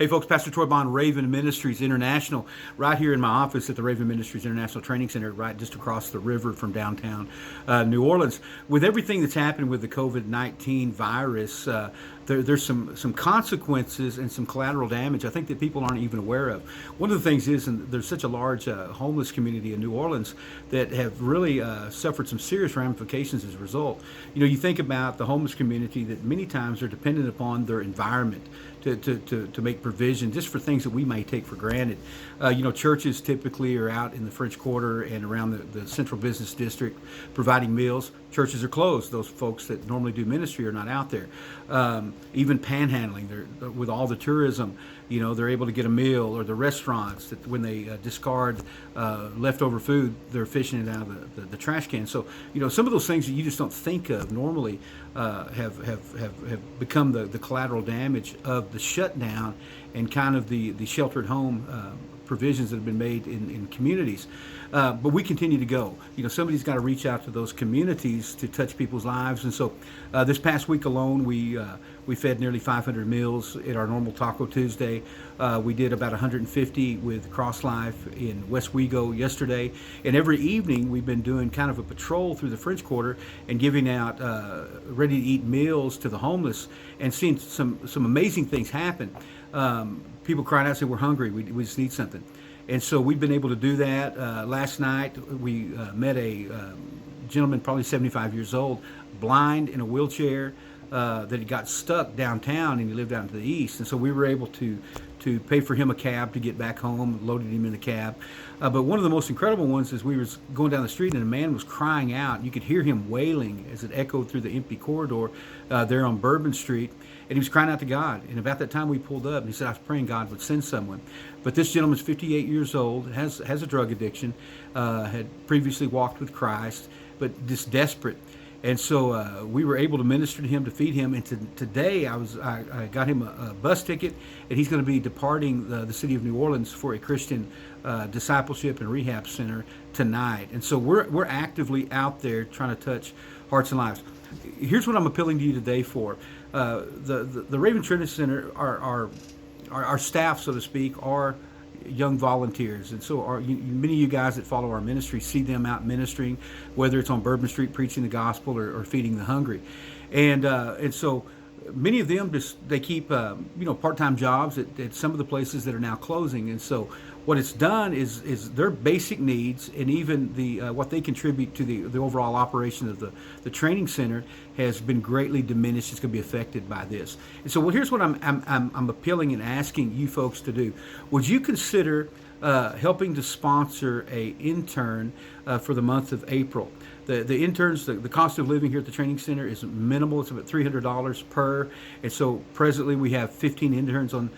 Hey folks, Pastor Troy Bond, Raven Ministries International, right here in my office at the Raven Ministries International Training Center, right just across the river from downtown New Orleans. With everything that's happened with the COVID-19 virus, there's some consequences and some collateral damage I think that people aren't even aware of. One of the things is, and there's such a large homeless community in New Orleans that have really suffered some serious ramifications as a result. You know, you think about the homeless community that many times are dependent upon their environment to make provision just for things that we may take for granted. Churches typically are out in the French Quarter and around the central business district providing meals. Churches are closed. Those folks that normally do ministry are not out there. Even panhandling, with all the tourism, they're able to get a meal, or the restaurants that when they discard leftover food, they're fishing it out of the trash can. So, some of those things that you just don't think of normally have become the collateral damage of the shutdown and kind of the sheltered home provisions that have been made in communities. But we continue to go. Somebody's got to reach out to those communities to touch people's lives. And so this past week alone, we fed nearly 500 meals at our normal Taco Tuesday. We did about 150 with Cross Life in West Wego yesterday. And every evening, we've been doing kind of a patrol through the French Quarter and giving out ready-to-eat meals to the homeless and seeing some amazing things happen. People crying out, saying, "We're hungry. We just need something." And so we've been able to do that. Last night, we met a gentleman, probably 75 years old, blind, in a wheelchair, that he got stuck downtown, and he lived out to the east. And so we were able to pay for him a cab to get back home, loaded him in the cab. But one of the most incredible ones is we were going down the street, and a man was crying out. You could hear him wailing as it echoed through the empty corridor there on Bourbon Street. And he was crying out to God. And about that time we pulled up, and he said, "I was praying God would send someone." But this gentleman's 58 years old, has a drug addiction, had previously walked with Christ, but just desperate. And so we were able to minister to him, to feed him. And today I got him a bus ticket, and he's going to be departing the city of New Orleans for a Christian discipleship and rehab center tonight. And so we're actively out there trying to touch hearts and lives. Here's what I'm appealing to you today for. The Raven Trinity Center, our staff, so to speak, are young volunteers, and so many of you guys that follow our ministry see them out ministering, whether it's on Bourbon Street preaching the gospel or feeding the hungry, and so many of them they keep part-time jobs at some of the places that are now closing. And so what it's done is their basic needs, and even what they contribute to the overall operation of the training center has been greatly diminished. It's going to be affected by this. And so here's what I'm appealing and asking you folks to do. Would you consider helping to sponsor a intern for the month of April? The interns, the cost of living here at the training center is minimal. It's about $300 per. And so presently we have 15 interns on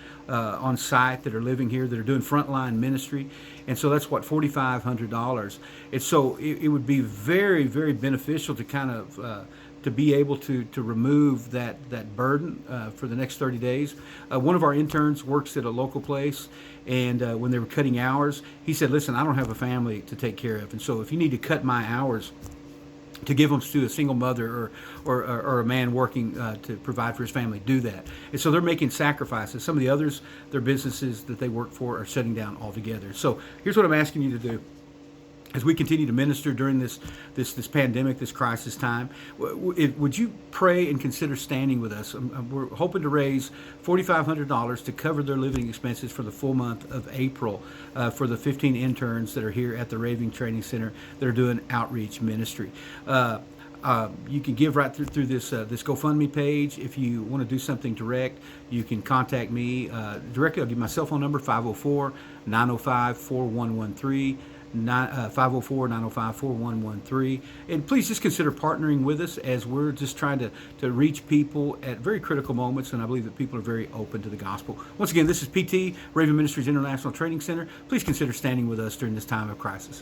site that are living here, that are doing frontline ministry. And so that's $4,500. And so it would be very, very beneficial to kind of to be able to remove that burden for the next 30 days. One of our interns works at a local place, and when they were cutting hours, he said, "Listen, I don't have a family to take care of, and so if you need to cut my hours to give them to a single mother or a man working to provide for his family, do that." And so they're making sacrifices. Some of the others, their businesses that they work for, are shutting down altogether. So here's what I'm asking you to do. As we continue to minister during this pandemic, this crisis time, would you pray and consider standing with us? We're hoping to raise $4,500 to cover their living expenses for the full month of April for the 15 interns that are here at the Raven Training Center that are doing outreach ministry. You can give right through this GoFundMe page. If you want to do something direct, you can contact me directly. I'll give my cell phone number, 504-905-4113. 504-905-4113. And please just consider partnering with us, as we're just trying to reach people at very critical moments, and I believe that people are very open to the gospel. Once again, this is PT, Raven Ministries International Training Center. Please consider standing with us during this time of crisis.